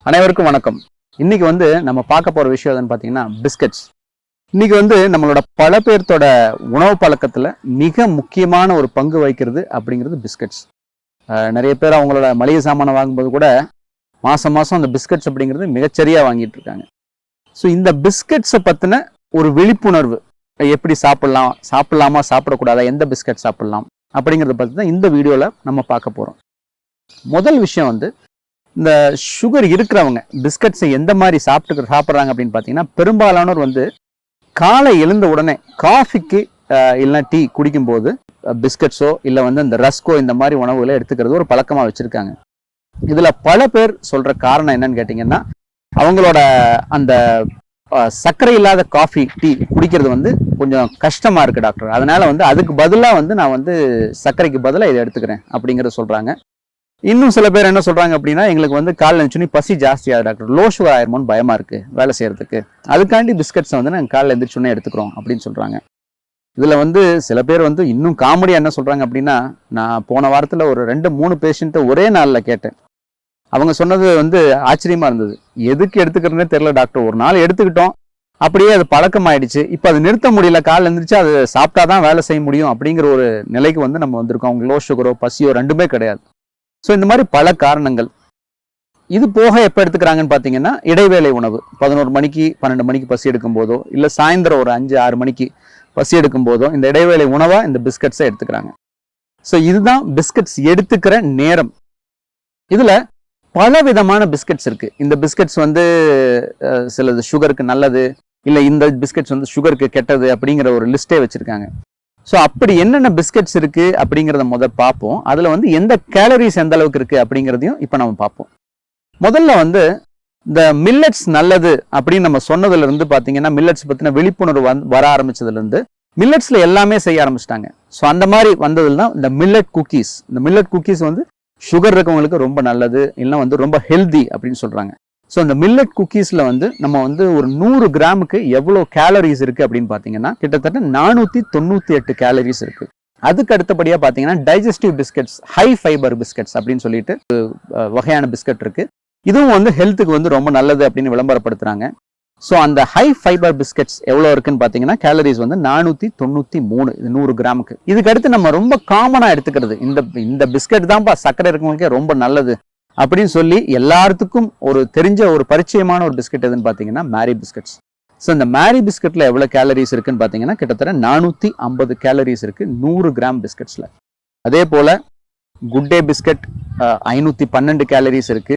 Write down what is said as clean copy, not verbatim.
அனைவருக்கும் வணக்கம். இன்னைக்கு நம்ம பார்க்க போற விஷயம் எதுன்னு பார்த்தீங்கன்னா பிஸ்கட்ஸ். இன்னைக்கு நம்மளோட பல பேர்த்தோட உணவு பழக்கத்துல மிக முக்கியமான ஒரு பங்கு வகிக்கிறது அப்படிங்கிறது பிஸ்கட்ஸ். நிறைய பேர் அவங்களோட மளிகை சாமானை வாங்கும்போது கூட மாசம் அந்த பிஸ்கட்ஸ் அப்படிங்கிறது மிகச்சரியா வாங்கிட்டு இருக்காங்க. ஸோ இந்த பிஸ்கட்ஸை பத்தின ஒரு விழிப்புணர்வு, எப்படி சாப்பிடலாமா சாப்பிடக்கூடாதா, எந்த பிஸ்கட் சாப்பிடலாம் அப்படிங்கிறத பத்தி தான் இந்த வீடியோல நம்ம பார்க்க போறோம். முதல் விஷயம் இந்த சுகர் இருக்கிறவங்க பிஸ்கட்ஸை எந்த மாதிரி சாப்பிட்றாங்க அப்படின்னு பார்த்தீங்கன்னா, பெரும்பாலானோர் காலை எழுந்த உடனே காஃபிக்கு இல்லைன்னா டீ குடிக்கும்போது பிஸ்கட்ஸோ இல்லை இந்த ரஸ்கோ இந்த மாதிரி உணவுகளை எடுத்துக்கிறது ஒரு பழக்கமாக வச்சுருக்காங்க. இதில் பல பேர் சொல்கிற காரணம் என்னன்னு கேட்டிங்கன்னா, அவங்களோட அந்த சர்க்கரை இல்லாத காஃபி டீ குடிக்கிறது கொஞ்சம் கஷ்டமாக இருக்குது டாக்டர், அதனால அதுக்கு பதிலாக நான் சர்க்கரைக்கு பதிலாக இதை எடுத்துக்கிறேன் அப்படிங்கிறத சொல்கிறாங்க. இன்னும் சில பேர் என்ன சொல்றாங்க அப்படின்னா, எங்களுக்கு காலைல எழுந்துச்சுன்னு பசி ஜாஸ்தியாகுது டாக்டர், லோ சுகர் ஆயிருமோன்னு பயமா இருக்கு வேலை செய்யறதுக்கு, அதுக்காண்டி பிஸ்கட்ஸை நாங்கள் காலைல எழுந்திரிச்சோன்னே எடுத்துக்கிறோம் அப்படின்னு சொல்றாங்க. இதுல சில பேர் இன்னும் காமெடியா என்ன சொல்றாங்க அப்படின்னா, நான் போன வாரத்துல ஒரு 2-3 பேஷண்ட்டை ஒரே நாள்ல கேட்டேன். அவங்க சொன்னது ஆச்சரியமா இருந்தது. எதுக்கு எடுத்துக்கிறதுனே தெரியல டாக்டர், ஒரு நாள் எடுத்துக்கிட்டோம், அப்படியே அது பழக்கம் ஆயிடுச்சு, இப்போ அது நிறுத்த முடியல, காலைல எழுந்திரிச்சு அது சாப்பிட்டாதான் வேலை செய்ய முடியும் அப்படிங்கிற ஒரு நிலைக்கு நம்ம வந்திருக்கோம். அவங்க லோ சுகரோ பசியோ ரெண்டுமே கிடையாது. ஸோ இந்த மாதிரி பல காரணங்கள். இது போக எப்போ எடுத்துக்கிறாங்கன்னு பார்த்தீங்கன்னா, இடைவேளை உணவு 11 மணிக்கு 12 மணிக்கு பசி எடுக்கும் போதோ, இல்லை சாயந்தரம் ஒரு 5-6 மணிக்கு பசி எடுக்கும் போதோ இந்த இடைவேளை உணவாக இந்த பிஸ்கட்ஸை எடுத்துக்கிறாங்க. ஸோ இதுதான் பிஸ்கட்ஸ் எடுத்துக்கிற நேரம். இதில் பல விதமான பிஸ்கட்ஸ் இருக்கு. இந்த பிஸ்கட்ஸ் சிலது சுகருக்கு நல்லது, இல்லை இந்த பிஸ்கட்ஸ் சுகருக்கு கெட்டது அப்படிங்கிற ஒரு லிஸ்டே வச்சிருக்காங்க. ஸோ அப்படி என்னென்ன பிஸ்கட்ஸ் இருக்கு அப்படிங்கிறத முதல் பார்ப்போம். அதில் எந்த கேலரிஸ் எந்த அளவுக்கு இருக்கு அப்படிங்கிறதையும் இப்போ நம்ம பார்ப்போம். முதல்ல இந்த மில்லட்ஸ் நல்லது அப்படின்னு நம்ம சொன்னதுல இருந்து பார்த்தீங்கன்னா, மில்லட்ஸ் பற்றின விழிப்புணர்வு வர ஆரம்பிச்சதுலேருந்து மில்லட்ஸ்ல எல்லாமே செய்ய ஆரம்பிச்சிட்டாங்க. ஸோ அந்த மாதிரி வந்ததுல தான் இந்த மில்லட் குக்கீஸ். இந்த மில்லட் குக்கீஸ் சுகர் இருக்கவங்களுக்கு ரொம்ப நல்லது, இல்லைன்னா ரொம்ப ஹெல்தி அப்படின்னு சொல்றாங்க. ஸோ இந்த மில்லட் குக்கீஸ்ல நம்ம ஒரு 100 கிராமுக்கு எவ்வளோ கேலரிஸ் இருக்கு அப்படின்னு பார்த்தீங்கன்னா, கிட்டத்தட்ட 498 கேலரிஸ் இருக்கு. அதுக்கு அடுத்தபடியாக பார்த்தீங்கன்னா digestive biscuits, high fibre biscuits அப்படின்னு சொல்லிட்டு வகையான பிஸ்கட் இருக்கு. இதுவும் ஹெல்த்துக்கு ரொம்ப நல்லது அப்படின்னு விளம்பரப்படுத்துறாங்க. ஸோ அந்த ஹை ஃபைபர் பிஸ்கட்ஸ் எவ்வளோ இருக்குன்னு பார்த்தீங்கன்னா, கேலரிஸ் 493 இது 100 கிராமுக்கு. இதுக்கு அடுத்து நம்ம ரொம்ப காமனாக எடுத்துக்கிறது இந்த பிஸ்கட் தான்ப்பா சர்க்கரை இருக்கவங்களுக்கே ரொம்ப நல்லது அப்படின்னு சொல்லி எல்லாத்துக்கும் ஒரு தெரிஞ்ச ஒரு பரிச்சயமான ஒரு பிஸ்கட் எதுன்னு பார்த்தீங்கன்னா மேரி பிஸ்கட்ஸ். ஸோ இந்த மேரி பிஸ்கட்ல எவ்வளோ கேலரிஸ் இருக்குன்னு பார்த்தீங்கன்னா, கிட்டத்தட்ட 450 கேலரிஸ் இருக்கு 100 கிராம் பிஸ்கட்ஸ்ல. அதே போல குட் டே பிஸ்கட் 512 கேலரிஸ் இருக்கு.